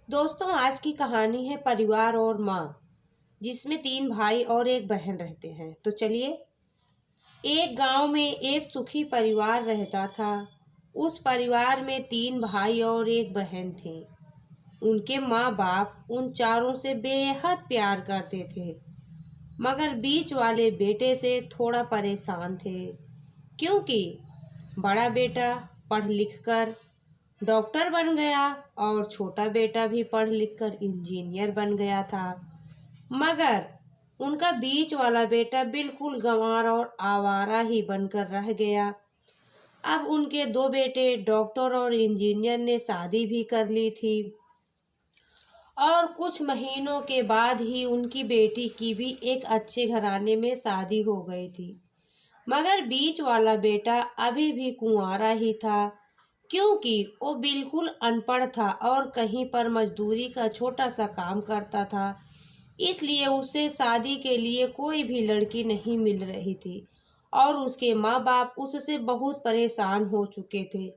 दोस्तों, आज की कहानी है परिवार और माँ, जिसमें 3 भाई और एक बहन रहते हैं। तो चलिए, एक गांव में एक सुखी परिवार रहता था। उस परिवार में 3 भाई और एक बहन थी। उनके माँ बाप उन चारों से बेहद प्यार करते थे, मगर बीच वाले बेटे से थोड़ा परेशान थे, क्योंकि बड़ा बेटा पढ़ लिख कर डॉक्टर बन गया और छोटा बेटा भी पढ़ लिख कर इंजीनियर बन गया था। मगर उनका बीच वाला बेटा बिल्कुल गंवार और आवारा ही बनकर रह गया। अब उनके 2 बेटे डॉक्टर और इंजीनियर ने शादी भी कर ली थी और कुछ महीनों के बाद ही उनकी बेटी की भी एक अच्छे घराने में शादी हो गई थी। मगर बीच वाला बेटा अभी भी कुंवारा ही था, क्योंकि वो बिल्कुल अनपढ़ था और कहीं पर मजदूरी का छोटा सा काम करता था। इसलिए उसे शादी के लिए कोई भी लड़की नहीं मिल रही थी और उसके माँ बाप उससे बहुत परेशान हो चुके थे।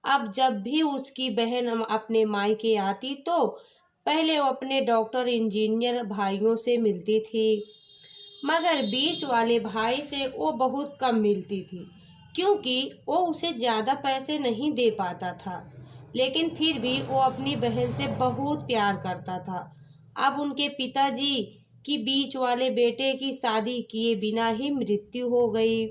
अब जब भी उसकी बहन अपने मायके आती तो पहले वो अपने डॉक्टर इंजीनियर भाइयों से मिलती थी, मगर बीच वाले भाई से वो बहुत कम मिलती थी, क्योंकि वो उसे ज़्यादा पैसे नहीं दे पाता था। लेकिन फिर भी वो अपनी बहन से बहुत प्यार करता था। अब उनके पिताजी की बीच वाले बेटे की शादी किए बिना ही मृत्यु हो गई।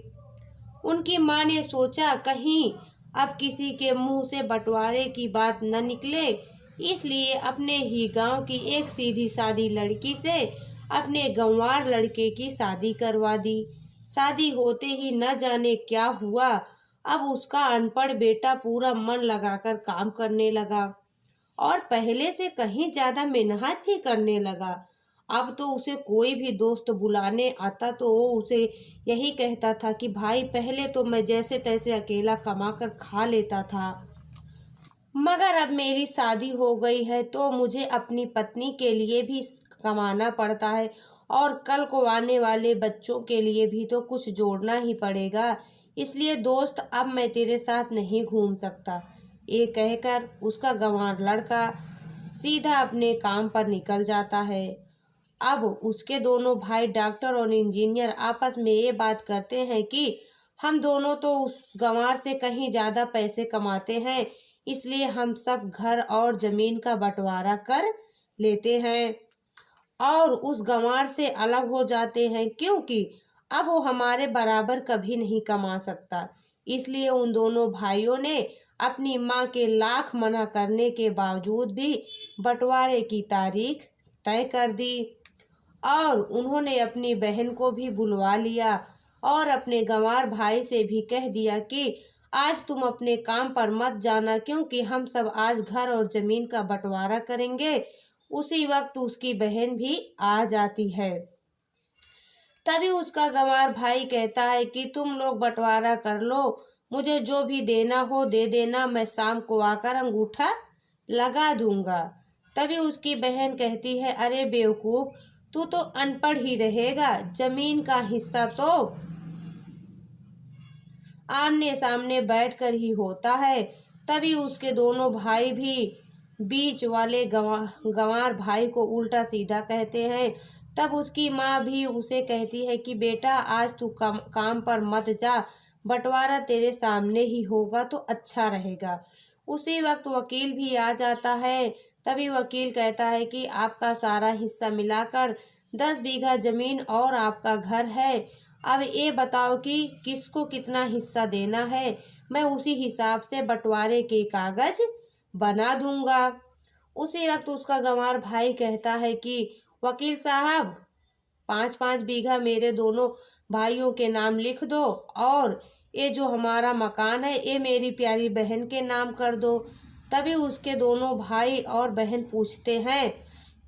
उनकी माँ ने सोचा कहीं अब किसी के मुंह से बंटवारे की बात न निकले, इसलिए अपने ही गांव की एक सीधी सादी लड़की से अपने गंवार लड़के की शादी करवा दी। शादी होते ही न जाने क्या हुआ, अब उसका अनपढ़ बेटा पूरा मन लगाकर काम करने लगा और पहले से कहीं ज्यादा मेहनत भी करने लगा। अब तो उसे कोई भी दोस्त बुलाने आता तो वो उसे यही कहता था कि भाई, पहले तो मैं जैसे तैसे अकेला कमा कर खा लेता था, मगर अब मेरी शादी हो गई है तो मुझे अपनी पत्नी के लिए भी कमाना पड़ता है और कल को आने वाले बच्चों के लिए भी तो कुछ जोड़ना ही पड़ेगा। इसलिए दोस्त, अब मैं तेरे साथ नहीं घूम सकता। ये कहकर उसका गंवार लड़का सीधा अपने काम पर निकल जाता है। अब उसके दोनों भाई डॉक्टर और इंजीनियर आपस में ये बात करते हैं कि हम दोनों तो उस गंवार से कहीं ज़्यादा पैसे कमाते हैं, इसलिए हम सब घर और ज़मीन का बंटवारा कर लेते हैं और उस गंवार से अलग हो जाते हैं, क्योंकि अब वो हमारे बराबर कभी नहीं कमा सकता। इसलिए उन दोनों भाइयों ने अपनी माँ के लाख मना करने के बावजूद भी बंटवारे की तारीख तय कर दी और उन्होंने अपनी बहन को भी बुलवा लिया और अपने गंवार भाई से भी कह दिया कि आज तुम अपने काम पर मत जाना, क्योंकि हम सब आज घर और जमीन का बंटवारा करेंगे। उसी वक्त उसकी बहन भी आ जाती है। तभी उसका गंवार भाई कहता है कि तुम लोग बंटवारा कर लो, मुझे जो भी देना हो दे देना, मैं शाम को आकर अंगूठा लगा दूंगा। तभी उसकी बहन कहती है, अरे बेवकूफ, तू तो अनपढ़ ही रहेगा, जमीन का हिस्सा तो आमने सामने बैठकर ही होता है। तभी उसके दोनों भाई भी बीच वाले गंवार भाई को उल्टा सीधा कहते हैं। तब उसकी माँ भी उसे कहती है कि बेटा, आज तू काम पर मत जा, बंटवारा तेरे सामने ही होगा तो अच्छा रहेगा। उसी वक्त वकील भी आ जाता है। तभी वकील कहता है कि आपका सारा हिस्सा मिलाकर 10 बीघा जमीन और आपका घर है। अब ये बताओ कि किसको कितना हिस्सा देना है, मैं उसी हिसाब से बंटवारे के कागज बना दूंगा। उसी वक्त उसका गंवार भाई कहता है कि वकील साहब, 5-5 बीघा मेरे दोनों भाइयों के नाम लिख दो और ये जो हमारा मकान है ये मेरी प्यारी बहन के नाम कर दो। तभी उसके दोनों भाई और बहन पूछते हैं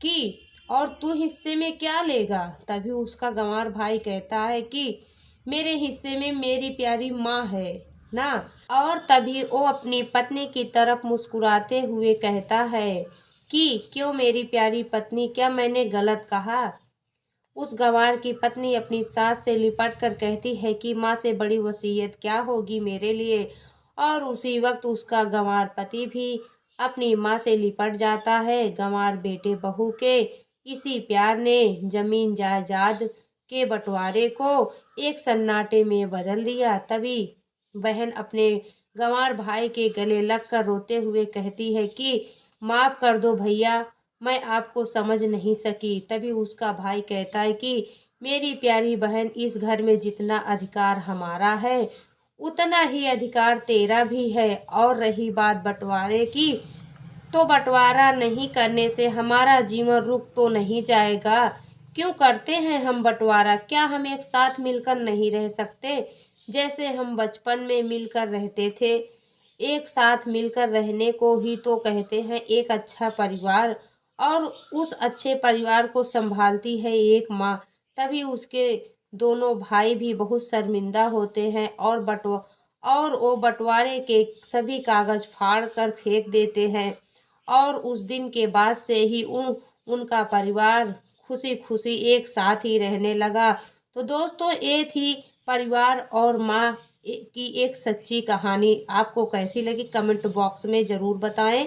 कि और तू हिस्से में क्या लेगा। तभी उसका गंवार भाई कहता है कि मेरे हिस्से में मेरी प्यारी माँ है ना। और तभी वो अपनी पत्नी की तरफ मुस्कुराते हुए कहता है कि क्यों मेरी प्यारी पत्नी, क्या मैंने गलत कहा। उस गंवार की पत्नी अपनी सास से लिपट कर कहती है कि माँ से बड़ी वसीयत क्या होगी मेरे लिए। और उसी वक्त उसका गंवार पति भी अपनी माँ से लिपट जाता है। गंवार बेटे बहू के इसी प्यार ने जमीन जायदाद के बंटवारे को एक सन्नाटे में बदल दिया। तभी बहन अपने गंवार भाई के गले लगकर रोते हुए कहती है कि माफ कर दो भैया, मैं आपको समझ नहीं सकी। तभी उसका भाई कहता है कि मेरी प्यारी बहन, इस घर में जितना अधिकार हमारा है उतना ही अधिकार तेरा भी है। और रही बात बंटवारे की, तो बंटवारा नहीं करने से हमारा जीवन रुक तो नहीं जाएगा। क्यों करते हैं हम बंटवारा? क्या हम एक साथ मिलकर नहीं रह सकते, जैसे हम बचपन में मिलकर रहते थे? एक साथ मिलकर रहने को ही तो कहते हैं एक अच्छा परिवार। और उस अच्छे परिवार को संभालती है एक माँ। तभी उसके दोनों भाई भी बहुत शर्मिंदा होते हैं और वो बंटवारे के सभी कागज फाड़ कर फेंक देते हैं। और उस दिन के बाद से ही उनका परिवार खुशी खुशी एक साथ ही रहने लगा। तो दोस्तों, ये थी परिवार और माँ की एक सच्ची कहानी। आपको कैसी लगी कमेंट बॉक्स में ज़रूर बताएं।